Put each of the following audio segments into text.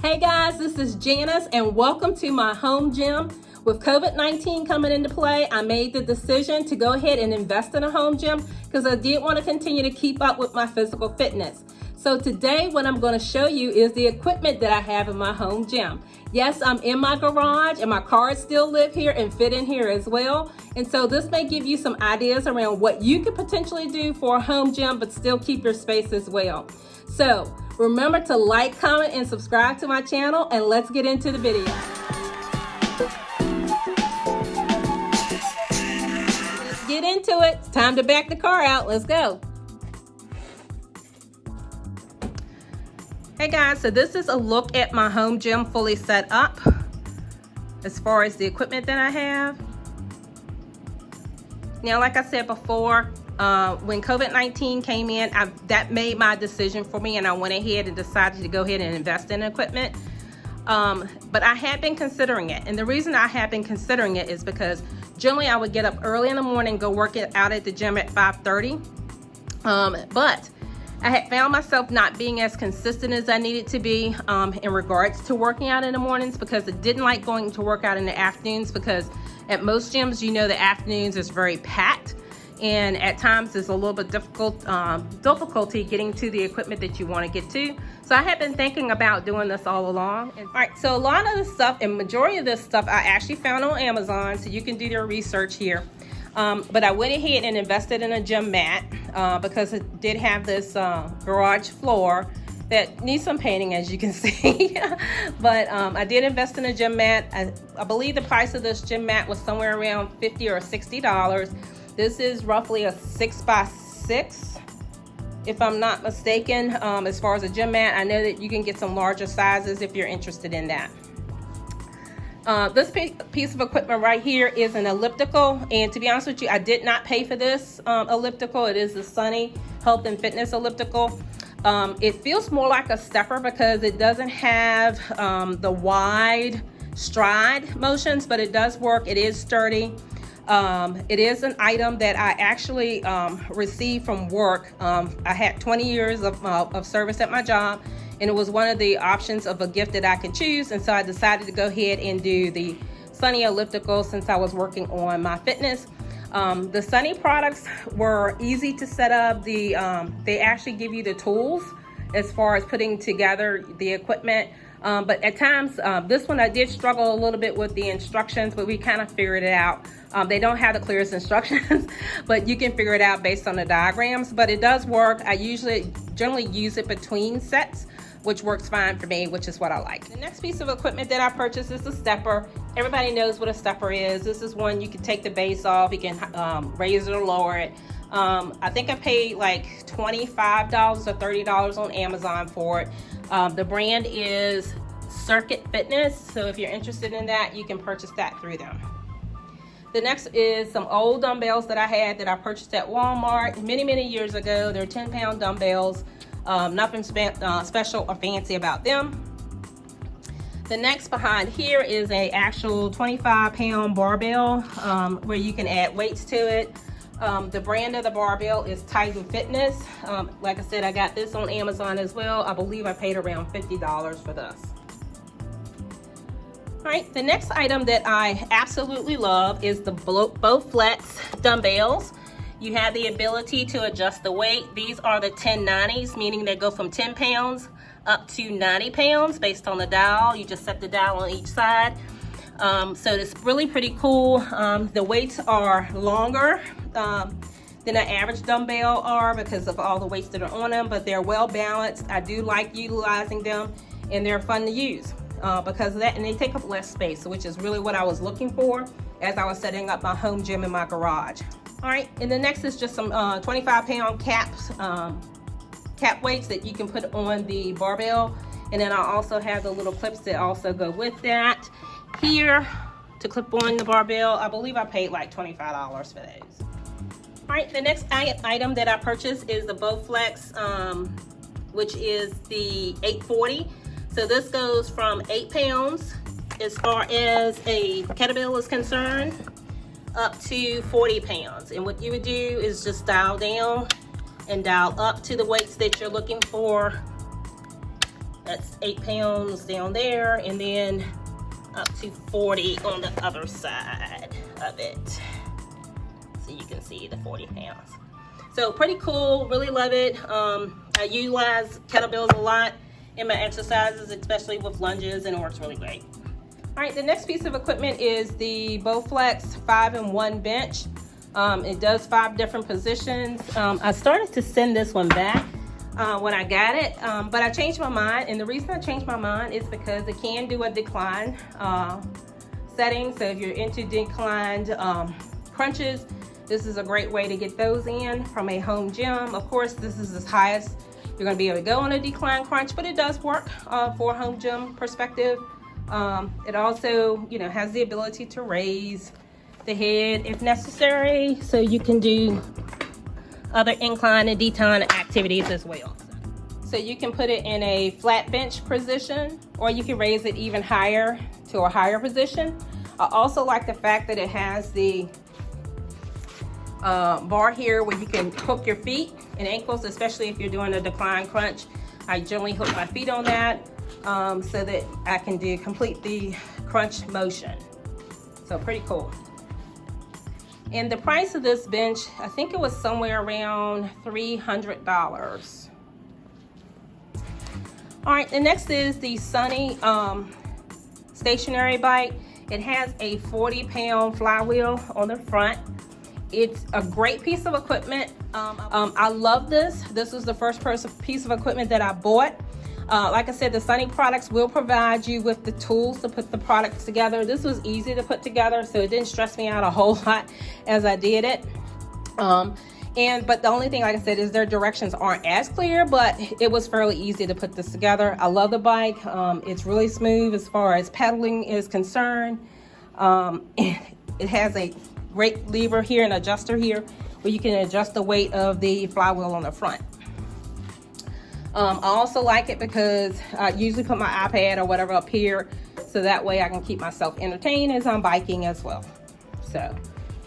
Hey guys, this is Janice and welcome to my home gym. With COVID-19 coming into play, I made the decision to go ahead and invest in a home gym because I did want to continue to keep up with my physical fitness. So today what I'm going to show you is the equipment that I have in my home gym. Yes, I'm in my garage and my cars still live here and fit in here as well. And so this may give you some ideas around what you could potentially do for a home gym but still keep your space as well. So remember to like, comment, and subscribe to my channel, and let's get into the video. Let's get into it. It's time to back the car out. Let's go. Hey guys, so this is a look at my home gym fully set up as far as the equipment that I have. Now, like I said before, when COVID-19 came in, that made my decision for me, and I went ahead and decided to go ahead and invest in equipment. But I had been considering it, and the reason I had been considering it is because generally I would get up early in the morning, go work it out at the gym at 5:30. But I had found myself not being as consistent as I needed to be in regards to working out in the mornings, because I didn't like going to work out in the afternoons, because at most gyms, you know, the afternoons is very packed. And at times it's a little bit difficulty getting to the equipment that you want to get to. So I had been thinking about doing this all along. All right, so a lot of the stuff, and majority of this stuff, I actually found on Amazon, so you can do your research here. But I went ahead and invested in a gym mat because it did have this garage floor that needs some painting, as you can see. But I did invest in a gym mat. I believe the price of this gym mat was somewhere around $50 or $60. This is roughly a 6x6, if I'm not mistaken, as far as a gym mat. I know that you can get some larger sizes if you're interested in that. This piece of equipment right here is an elliptical, and to be honest with you, I did not pay for this elliptical. It is the Sunny Health and Fitness elliptical. It feels more like a stepper because it doesn't have the wide stride motions, but it does work. It is sturdy. It is an item that I actually received from work. I had 20 years of service at my job, and it was one of the options of a gift that I could choose. And so I decided to go ahead and do the Sunny elliptical since I was working on my fitness. The Sunny products were easy to set up. They actually give you the tools as far as putting together the equipment. But at times, this one I did struggle a little bit with the instructions, but we kind of figured it out. They don't have the clearest instructions, but you can figure it out based on the diagrams. But it does work. I generally use it between sets, which works fine for me, which is what I like. The next piece of equipment that I purchased is the stepper. Everybody knows what a stepper is. This is one you can take the base off, you can raise it or lower it. I think I paid like $25 or $30 on Amazon for it. The brand is Circuit Fitness, so if you're interested in that, you can purchase that through them. The next is some old dumbbells that I had that I purchased at Walmart many years ago. They're 10-pound dumbbells. Nothing special or fancy about them. The next behind here is a actual 25-pound barbell where you can add weights to it. The brand of the barbell is TITAM Fitness. Like I said, I got this on Amazon as well. I believe I paid around $50 for this. All right, the next item that I absolutely love is the Bowflex dumbbells. You have the ability to adjust the weight. These are the 1090s, meaning they go from 10 pounds up to 90 pounds based on the dial. You just set the dial on each side. So it's really pretty cool. The weights are longer than an average dumbbell are because of all the weights that are on them, but they're well balanced. I do like utilizing them, and they're fun to use because of that, and they take up less space, which is really what I was looking for as I was setting up my home gym in my garage. All right, and the next is just some 25-pound cap weights that you can put on the barbell, and then I also have the little clips that also go with that here to clip on the barbell. I believe I paid like $25 for those. All right, the next item that I purchased is the Bowflex, which is the 840. So this goes from 8 pounds as far as a kettlebell is concerned up to 40 pounds. And what you would do is just dial down and dial up to the weights that you're looking for That's 8 pounds down there, and then up to 40 on the other side of it. So you can see the 40 pounds. So pretty cool, really love it. I utilize kettlebells a lot in my exercises, especially with lunges, and it works really great. All right, the next piece of equipment is the Bowflex 5-in-1 bench. It does 5 different positions. I started to send this one back when I got it, but I changed my mind, and the reason I changed my mind is because it can do a decline setting. So if you're into declined crunches, this is a great way to get those in from a home gym. Of course, this is as high as you're going to be able to go on a decline crunch, but it does work for a home gym perspective. It also, you know, has the ability to raise the head if necessary, so you can do other incline and decline activities as well. So you can put it in a flat bench position, or you can raise it even higher to a higher position. I also like the fact that it has the bar here where you can hook your feet and ankles, especially if you're doing a decline crunch. I generally hook my feet on that so that I can complete the crunch motion. So pretty cool. And the price of this bench, I think it was somewhere around $300. All right, the next is the Sunny stationary bike. It has a 40-pound flywheel on the front. It's a great piece of equipment. I love this. This was the first piece of equipment that I bought. Like I said, the Sunny products will provide you with the tools to put the products together. This was easy to put together, so it didn't stress me out a whole lot as I did it. But the only thing, like I said, is their directions aren't as clear, but it was fairly easy to put this together. I love the bike. It's really smooth as far as pedaling is concerned. It has a great lever here, an adjuster here, where you can adjust the weight of the flywheel on the front. I also like it because I usually put my iPad or whatever up here, so that way I can keep myself entertained as I'm biking as well. So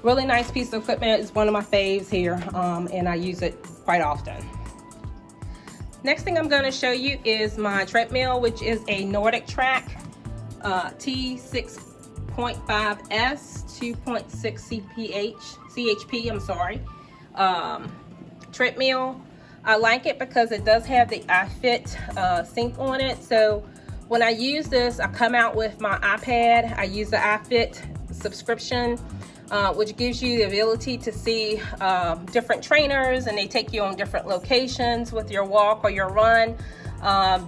really nice piece of equipment. It's one of my faves here, and I use it quite often. Next thing I'm going to show you is my treadmill, which is a NordicTrack T6.5S 2.6 CHP, I'm sorry, treadmill. I like it because it does have the iFit sync on it. So when I use this, I come out with my iPad. I use the iFit subscription, which gives you the ability to see different trainers, and they take you on different locations with your walk or your run,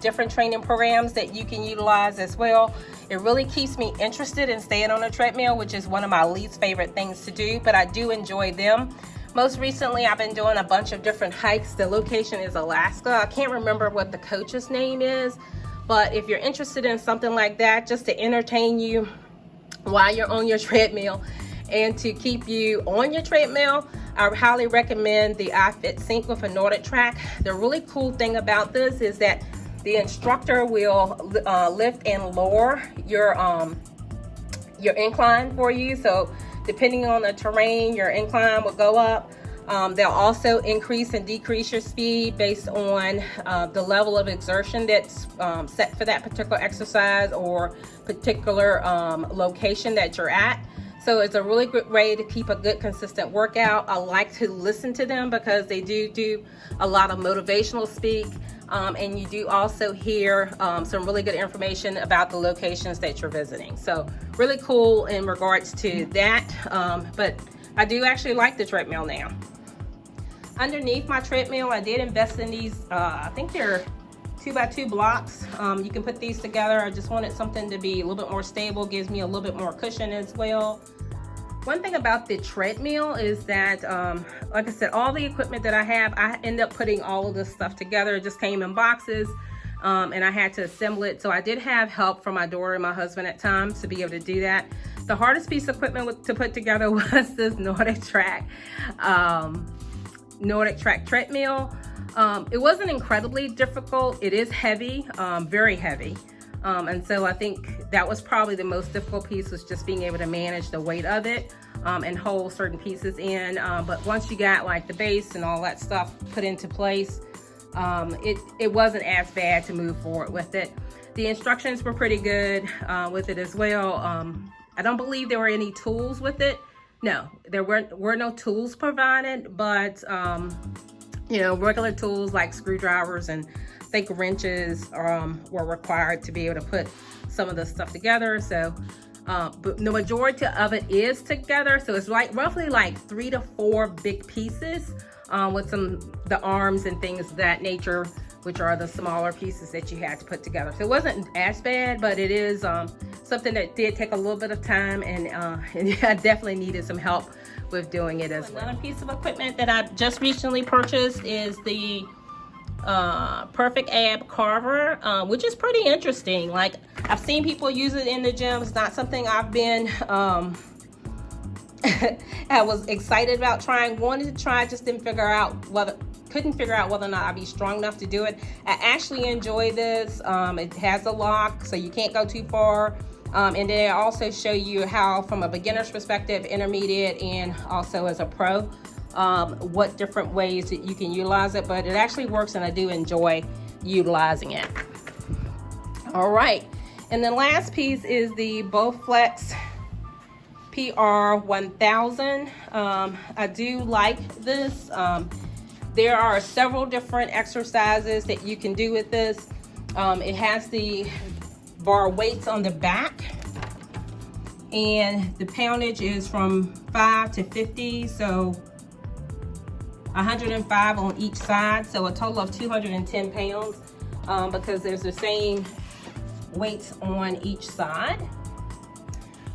different training programs that you can utilize as well. It really keeps me interested in staying on a treadmill, which is one of my least favorite things to do, but I do enjoy them. Most recently, I've been doing a bunch of different hikes. The location is Alaska. I can't remember what the coach's name is, but if you're interested in something like that, just to entertain you while you're on your treadmill and to keep you on your treadmill, I highly recommend the iFit Sync with a NordicTrack. The really cool thing about this is that the instructor will lift and lower your incline for you. So depending on the terrain, your incline will go up. They'll also increase and decrease your speed based on the level of exertion that's set for that particular exercise or particular location that you're at. So it's a really good way to keep a good consistent workout. I like to listen to them because they do a lot of motivational speak. And you do also hear some really good information about the locations that you're visiting. So really cool in regards to that. But I do actually like the treadmill now. Underneath my treadmill, I did invest in these, I think they're 2x2 blocks. You can put these together. I just wanted something to be a little bit more stable, gives me a little bit more cushion as well. One thing about the treadmill is that, like I said, all the equipment that I have, I end up putting all of this stuff together. It just came in boxes, and I had to assemble it. So I did have help from my daughter and my husband at times to be able to do that. The hardest piece of equipment to put together was this NordicTrack treadmill. It wasn't incredibly difficult. It is heavy, very heavy. And so I think that was probably the most difficult piece, was just being able to manage the weight of it and hold certain pieces in. But once you got like the base and all that stuff put into place, it wasn't as bad to move forward with it. The instructions were pretty good with it as well. I don't believe there were any tools with it. No, there were no tools provided, but you know, regular tools like screwdrivers and I think wrenches were required to be able to put some of the stuff together. So but the majority of it is together, so it's like roughly like 3 to 4 big pieces with the arms and things of that nature, which are the smaller pieces that you had to put together. So it wasn't as bad, but it is something that did take a little bit of time, and I definitely needed some help with doing it as well. Another piece of equipment that I just recently purchased is the Perfect Ab Carver, which is pretty interesting. Like, I've seen people use it in the gym. It's not something I've been I was excited about trying. Wanted to try, just couldn't figure out whether or not I'd be strong enough to do it. I actually enjoy this. It has a lock, so you can't go too far. And then I also show you how, from a beginner's perspective, intermediate, and also as a pro, what different ways that you can utilize it. But it actually works, and I do enjoy utilizing it. All right, and the last piece is the Bowflex PR1000. I do like this. There are several different exercises that you can do with this. It has the bar weights on the back, and the poundage is from 5 to 50, so 105 on each side, so a total of 210 pounds because there's the same weights on each side.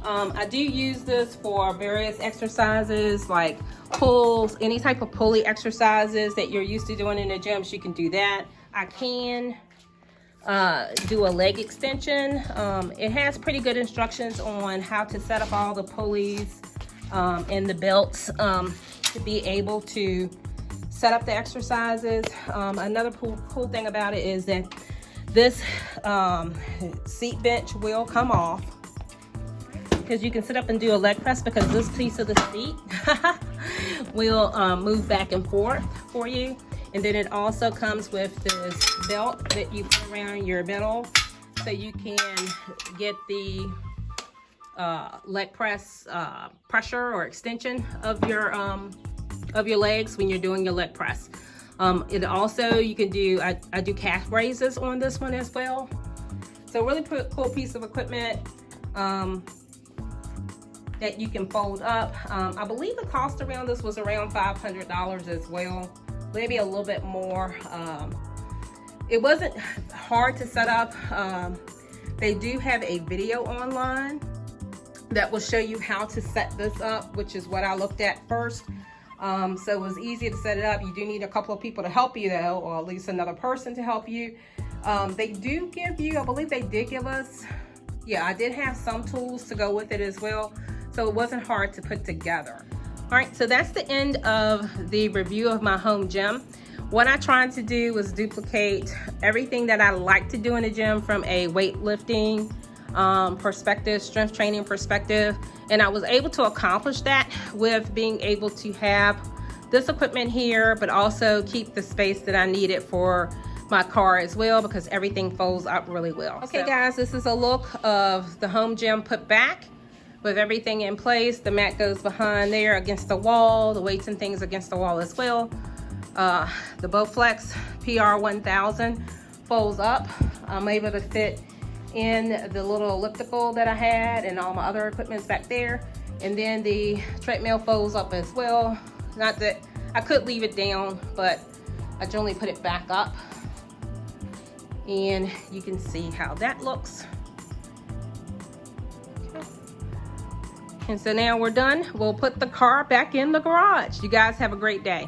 I do use this for various exercises like pulls, any type of pulley exercises that you're used to doing in the gym. You can do that. I can do a leg extension. It has pretty good instructions on how to set up all the pulleys and the belts to be able to set up the exercises. Another cool thing about it is that this seat bench will come off, because you can sit up and do a leg press, because this piece of the seat will move back and forth for you. And then it also comes with this belt that you put around your middle, so you can get the leg press pressure or extension of your legs when you're doing your leg press. It also, you can do, I do calf raises on this one as well. So really cool piece of equipment that you can fold up. I believe the cost around this was around $500 as well, maybe a little bit more. It wasn't hard to set up. They do have a video online that will show you how to set this up, which is what I looked at first. So it was easy to set it up. You do need a couple of people to help you though, or at least another person to help you. They do give you, I believe they did give us, yeah, I did have some tools to go with it as well. So it wasn't hard to put together. All right, so that's the end of the review of my home gym. What I tried to do was duplicate everything that I like to do in the gym from a weightlifting perspective, strength training perspective. And I was able to accomplish that with being able to have this equipment here, but also keep the space that I needed for my car as well, because everything folds up really well. Okay, guys, this is a look of the home gym put back with everything in place. The mat goes behind there against the wall, the weights and things against the wall as well. The Bowflex PR1000 folds up. I'm able to fit in the little elliptical that I had, and all my other equipment's back there. And then the treadmill folds up as well. Not that I could leave it down, but I generally put it back up. And you can see how that looks. Okay. And so now we're done. We'll put the car back in the garage. You guys have a great day.